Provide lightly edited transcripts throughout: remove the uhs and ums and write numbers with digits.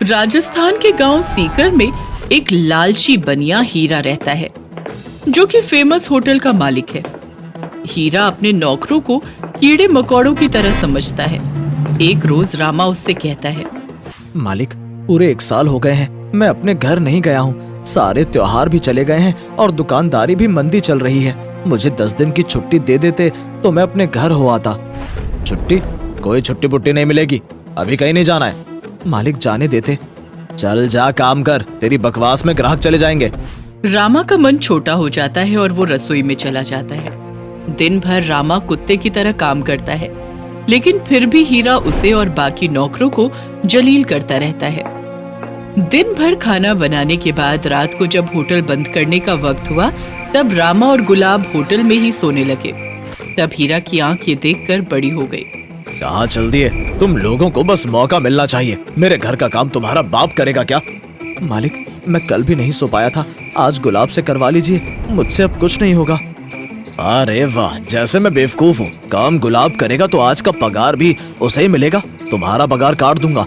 राजस्थान के गांव सीकर में एक लालची बनिया हीरा रहता है, जो कि फेमस होटल का मालिक है। हीरा अपने नौकरों को कीड़े मकोड़ों की तरह समझता है। एक रोज रामा उससे कहता है, मालिक, पूरे 1 साल हो गए हैं, मैं अपने घर नहीं गया हूँ। सारे त्योहार भी चले गए हैं और दुकानदारी भी मंदी चल रही है। मुझे 10 दिन की छुट्टी दे देते तो मैं अपने घर हो आता। छुट्टी? कोई छुट्टी पुट्टी नहीं मिलेगी, अभी कहीं नहीं जाना है। मालिक जाने देते। चल जा, काम कर, तेरी बकवास में ग्राहक चले जाएंगे। रामा का मन छोटा हो जाता है और वो रसोई में चला जाता है। दिन भर रामा कुत्ते की तरह काम करता है, लेकिन फिर भी हीरा उसे और बाकी नौकरों को जलील करता रहता है। दिन भर खाना बनाने के बाद रात को जब होटल बंद करने का वक्त हुआ, तब रामा और गुलाब होटल में ही सोने लगे। तब हीरा की आंख ये देखकर बड़ी हो गई। कहाँ चल दिए? तुम लोगों को बस मौका मिलना चाहिए। मेरे घर का काम तुम्हारा बाप करेगा क्या? मालिक, मैं कल भी नहीं सो पाया था, आज गुलाब से करवा लीजिए, मुझसे अब कुछ नहीं होगा। अरे वाह, जैसे मैं बेवकूफ हूँ। काम गुलाब करेगा तो आज का पगार भी उसे ही मिलेगा, तुम्हारा पगार काट दूंगा।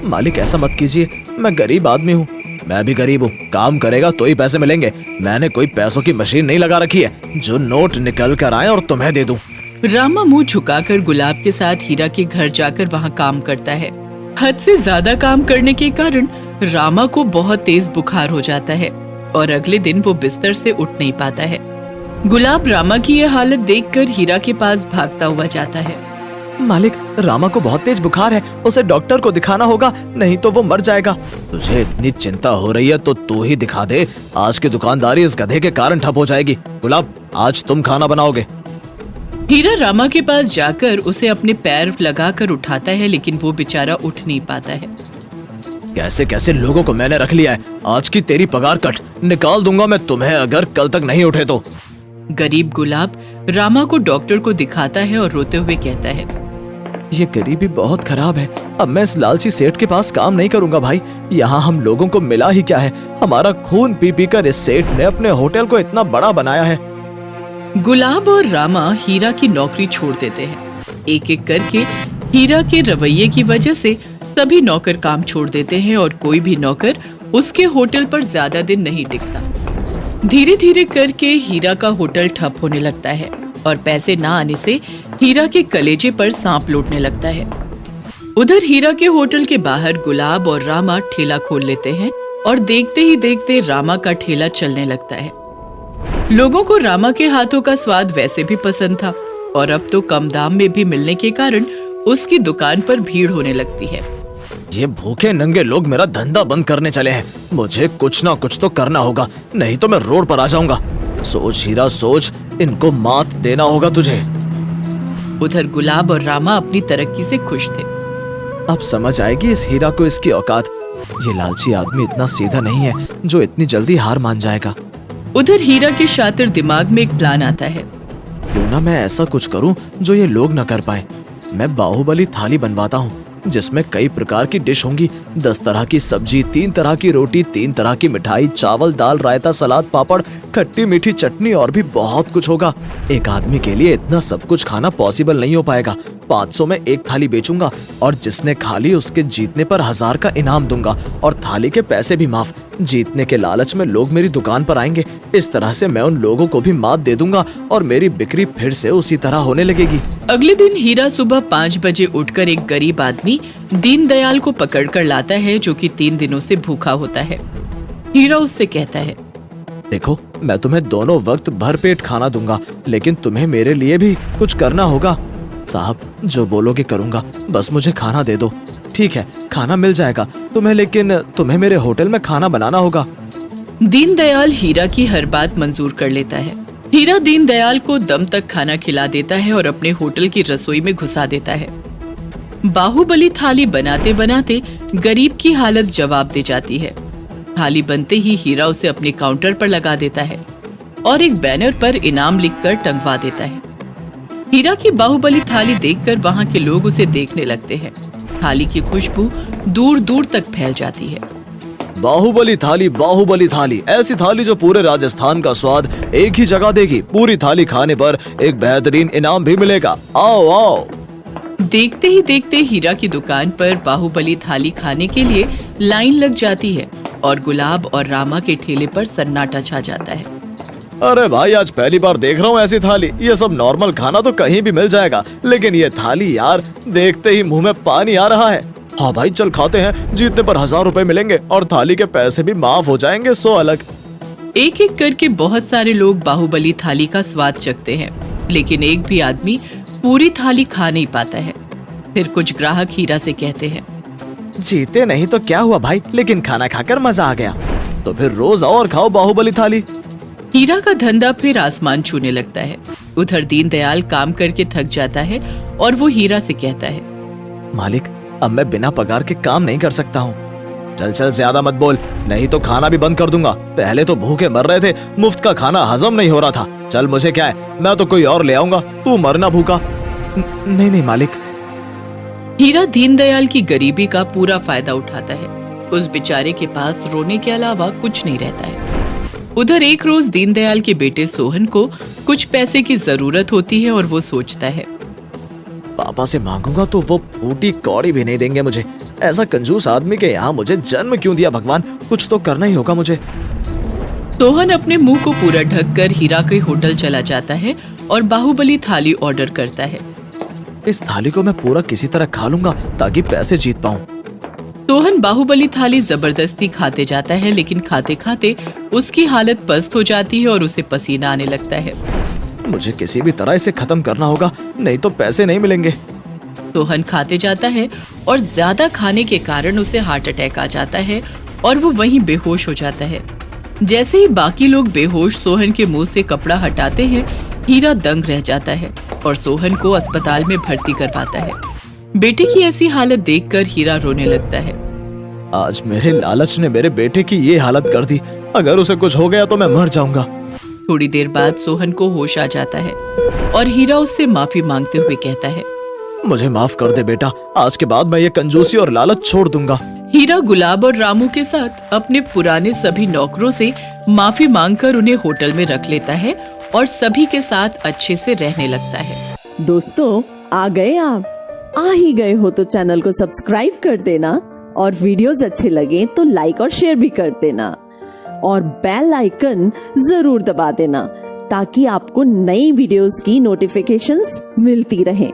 मालिक, ऐसा मत कीजिए, मैं गरीब आदमी हूँ। मैं भी गरीब हूँ, काम करेगा तो ही पैसे मिलेंगे। मैंने कोई पैसों की मशीन नहीं लगा रखी है जो नोट निकल कर आए और तुम्हें दे दूं। रामा मुंह झुकाकर गुलाब के साथ हीरा के घर जाकर वहाँ काम करता है। हद से ज्यादा काम करने के कारण रामा को बहुत तेज बुखार हो जाता है और अगले दिन वो बिस्तर से उठ नहीं पाता है। गुलाब रामा की यह हालत देखकर हीरा के पास भागता हुआ जाता है। मालिक, रामा को बहुत तेज बुखार है, उसे डॉक्टर को दिखाना होगा, नहीं तो वो मर जाएगा। तुझे इतनी चिंता हो रही है तो तू ही दिखा दे। आज की दुकानदारी इस गधे के कारण ठप हो जाएगी। गुलाब, आज तुम खाना बनाओगे। हीरा रामा के पास जाकर उसे अपने पैर लगाकर उठाता है, लेकिन वो बेचारा उठ नहीं पाता है। कैसे कैसे लोगों को मैंने रख लिया है। आज की तेरी पगार कट, निकाल दूंगा मैं तुम्हें अगर कल तक नहीं उठे तो। गरीब गुलाब रामा को डॉक्टर को दिखाता है और रोते हुए कहता है, ये गरीबी बहुत खराब है। अब मैं इस लालची सेठ के पास काम नहीं करूंगा भाई। यहाँ हम लोगों को मिला ही क्या है? हमारा खून पी पी कर इस सेठ ने अपने होटल को इतना बड़ा बनाया है। गुलाब और रामा हीरा की नौकरी छोड़ देते हैं। एक एक करके हीरा के रवैये की वजह से सभी नौकर काम छोड़ देते हैं और कोई भी नौकर उसके होटल पर ज्यादा दिन नहीं टिकता। धीरे धीरे करके हीरा का होटल ठप होने लगता है और पैसे ना आने से हीरा के कलेजे पर सांप लौटने लगता है। उधर हीरा के होटल के बाहर गुलाब और रामा ठेला खोल लेते हैं और देखते ही देखते रामा का ठेला चलने लगता है। लोगों को रामा के हाथों का स्वाद वैसे भी पसंद था और अब तो कम दाम में भी मिलने के कारण उसकी दुकान पर भीड़ होने लगती है। ये भूखे नंगे लोग मेरा धंधा बंद करने चले हैं। मुझे कुछ ना कुछ तो करना होगा, नहीं तो मैं रोड पर आ जाऊंगा। सोच हीरा सोच, इनको मात देना होगा तुझे। उधर गुलाब और रामा अपनी तरक्की से खुश थे। अब समझ आएगी इस हीरा को इसकी औकात। ये लालची आदमी इतना सीधा नहीं है जो इतनी जल्दी हार मान जाएगा। उधर हीरा के शातिर दिमाग में एक प्लान आता है। क्यों ना मैं ऐसा कुछ करूं जो ये लोग न कर पाए। मैं बाहुबली थाली बनवाता हूँ जिसमें कई प्रकार की डिश होंगी। 10 तरह की सब्जी, 3 तरह की रोटी, 3 तरह की मिठाई, चावल, दाल, रायता, सलाद, पापड़, खट्टी मीठी चटनी और भी बहुत कुछ होगा। एक आदमी के लिए इतना सब कुछ खाना पॉसिबल नहीं हो पाएगा। 500 में एक थाली बेचूंगा और जिसने खा ली उसके जीतने पर 1000 का इनाम दूंगा और थाली के पैसे भी माफ। जीतने के लालच में लोग मेरी दुकान पर आएंगे। इस तरह से मैं उन लोगों को भी मात दे दूंगा और मेरी बिक्री फिर से उसी तरह होने लगेगी। अगले दिन हीरा सुबह 5 बजे उठकर एक गरीब आदमी दीनदयाल को पकड़कर लाता है, जो कि 3 दिनों से भूखा होता है। हीरा उससे कहता है, देखो, मैं तुम्हें दोनों वक्त भरपेट खाना दूंगा, लेकिन तुम्हें मेरे लिए भी कुछ करना होगा। साहब, जो बोलोगे करूंगा, बस मुझे खाना दे दो। ठीक है, खाना मिल जाएगा तुम्हें, लेकिन तुम्हें मेरे होटल में खाना बनाना होगा। दीनदयाल हीरा की हर बात मंजूर कर लेता है। हीरा दीनदयाल को दम तक खाना खिला देता है और अपने होटल की रसोई में घुसा देता है। बाहुबली थाली बनाते बनाते गरीब की हालत जवाब दे जाती है। थाली बनते ही हीरा उसे अपने काउंटर पर लगा देता है और एक बैनर पर इनाम लिखकर टंगवा देता है। हीरा की बाहुबली थाली देखकर वहां के लोग उसे देखने लगते हैं। थाली की खुशबू दूर दूर तक फैल जाती है। बाहुबली थाली, ऐसी थाली जो पूरे राजस्थान का स्वाद एक ही जगह देगी। पूरी थाली खाने पर एक बेहतरीन इनाम भी मिलेगा। आओ आओ। देखते ही देखते हीरा की दुकान पर बाहुबली थाली खाने के लिए लाइन लग जाती है और गुलाब और रामा के ठेले पर सन्नाटा छा जाता है। अरे भाई, आज पहली बार देख रहा हूँ ऐसी थाली। ये सब नॉर्मल खाना तो कहीं भी मिल जाएगा, लेकिन ये थाली यार, देखते ही मुंह में पानी आ रहा है। हाँ भाई, चल खाते हैं। जीतने पर 1000 रुपए मिलेंगे और थाली के पैसे भी माफ हो जाएंगे 100 अलग। एक एक करके बहुत सारे लोग बाहुबली थाली का स्वाद चखते हैं, लेकिन एक भी आदमी पूरी थाली खा नहीं पाता है। फिर कुछ ग्राहक हीरा से कहते हैं, जीते नहीं तो क्या हुआ भाई, लेकिन खाना खाकर मजा आ गया। तो फिर रोज आओ और खाओ बाहुबली थाली। हीरा का धंधा फिर आसमान छूने लगता है। उधर दीनदयाल काम करके थक जाता है और वो हीरा से कहता है, मालिक, अब मैं बिना पगार के काम नहीं कर सकता हूँ। चल चल, ज्यादा मत बोल, नहीं तो खाना भी बंद कर दूंगा। पहले तो भूखे मर रहे थे, मुफ्त का खाना हजम नहीं हो रहा था। चल, मुझे क्या है, मैं तो कोई और ले आऊंगा, तू मरना भूखा। नहीं नहीं मालिक। हीरा दीनदयाल की गरीबी का पूरा फायदा उठाता है। उस बेचारे के पास रोने के अलावा कुछ नहीं रहता है। उधर एक रोज दीनदयाल के बेटे सोहन को कुछ पैसे की जरूरत होती है और वो सोचता है, पापा से मांगूंगा तो वो फूटी कौड़ी भी नहीं देंगे मुझे। ऐसा कंजूस आदमी के यहाँ मुझे जन्म क्यों दिया भगवान, कुछ तो करना ही होगा मुझे। सोहन अपने मुंह को पूरा ढककर हीरा के होटल चला जाता है और बाहुबली थाली ऑर्डर करता है। इस थाली को मैं पूरा किसी तरह खा लूंगा ताकि पैसे जीत पाऊं। सोहन बाहुबली थाली जबरदस्ती खाते जाता है, लेकिन खाते खाते उसकी हालत पस्त हो जाती है और उसे पसीना आने लगता है। मुझे किसी भी तरह इसे खत्म करना होगा, नहीं तो पैसे नहीं मिलेंगे। सोहन खाते जाता है और ज्यादा खाने के कारण उसे हार्ट अटैक आ जाता है और वो वहीं बेहोश हो जाता है। जैसे ही बाकी लोग बेहोश सोहन के मुंह से कपड़ा हटाते हैं, हीरा दंग रह जाता है और सोहन को अस्पताल में भर्ती करवाता है। बेटे की ऐसी हालत देखकर हीरा रोने लगता है। आज मेरे लालच ने मेरे बेटे की ये हालत कर दी। अगर उसे कुछ हो गया तो मैं मर जाऊंगा। थोड़ी देर बाद सोहन को होश आ जाता है और हीरा उससे माफी मांगते हुए कहता है, मुझे माफ कर दे बेटा, आज के बाद मैं ये कंजूसी और लालच छोड़ दूंगा। हीरा गुलाब और रामू के साथ अपने पुराने सभी नौकरों से माफी मांगकर उन्हें होटल में रख लेता है और सभी के साथ अच्छे से रहने लगता है। दोस्तों, आ गए आप? आ ही गए हो तो चैनल को सब्सक्राइब कर देना और वीडियोस अच्छे लगे तो लाइक और शेयर भी कर देना और बेल आइकन जरूर दबा देना ताकि आपको नई वीडियोस की नोटिफिकेशंस मिलती रहें।